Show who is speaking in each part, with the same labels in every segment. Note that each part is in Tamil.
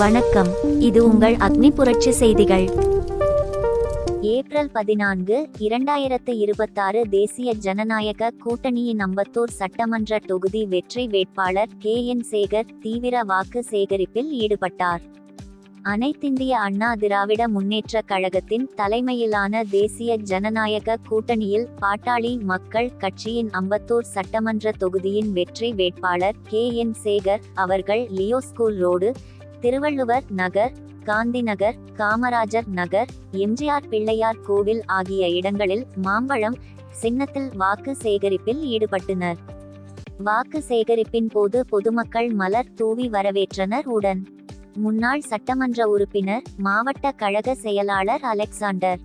Speaker 1: வணக்கம். இது உங்கள் அக்னி புரட்சி செய்திகள்.
Speaker 2: ஏப்ரல் 14, 2026 தேசிய ஜனநாயக கூட்டணியின் அம்பத்தூர் சட்டமன்ற தொகுதி வெற்றி வேட்பாளர் KN சேகர் தீவிர வாக்கு சேகரிப்பில் ஈடுபட்டார். அனைத்திந்திய அண்ணா திராவிட முன்னேற்றக் கழகத்தின் தலைமையிலான தேசிய ஜனநாயக கூட்டணியில் பாட்டாளி மக்கள் கட்சியின் அம்பத்தூர் சட்டமன்ற தொகுதியின் வெற்றி வேட்பாளர் KN சேகர் அவர்கள் லியோ ஸ்கூல் ரோடு, திருவள்ளுவர் நகர், காந்தி நகர், காமராஜர் நகர், எம்ஜிஆர் பிள்ளையார் கோவில் ஆகிய இடங்களில் மாம்பழம் சின்னத்தில் வாக்கு சேகரிப்பில் ஈடுபட்டனர். வாக்கு சேகரிப்பின் போது பொதுமக்கள் மலர் தூவி வரவேற்றனர். உடன் முன்னாள் சட்டமன்ற உறுப்பினர், மாவட்ட கழக செயலாளர் அலெக்சாண்டர்,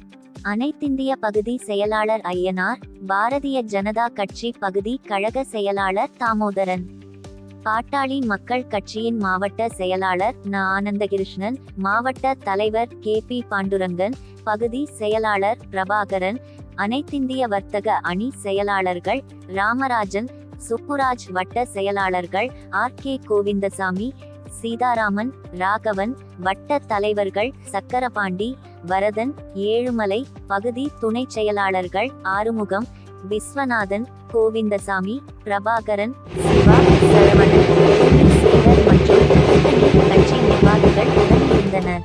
Speaker 2: அனைத்திந்திய பகுதி செயலாளர் ஐயனார், பாரதிய ஜனதா கட்சி பகுதி கழக செயலாளர் தாமோதரன், பாட்டாளி மக்கள் கட்சியின் மாவட்ட செயலாளர் ஆனந்தகிருஷ்ணன், மாவட்ட தலைவர் KP பாண்டுரங்கன், பகுதி செயலாளர் பிரபாகரன், அனைத்திந்திய வர்த்தக அணி செயலாளர்கள் ராமராஜன், சுப்புராஜ், வட்ட செயலாளர்கள் RK கோவிந்தசாமி, சீதாராமன், ராகவன், வட்ட தலைவர்கள் சக்கரபாண்டி, வரதன், ஏழுமலை, பகுதி துணை செயலாளர்கள் ஆறுமுகம், விஸ்வநாதன், கோவிந்தசாமி, பிரபாகரன், சிவா, சரவணன், சேகர் மற்றும் கட்சி நிர்வாகிகள் உடன் இருந்தனர்.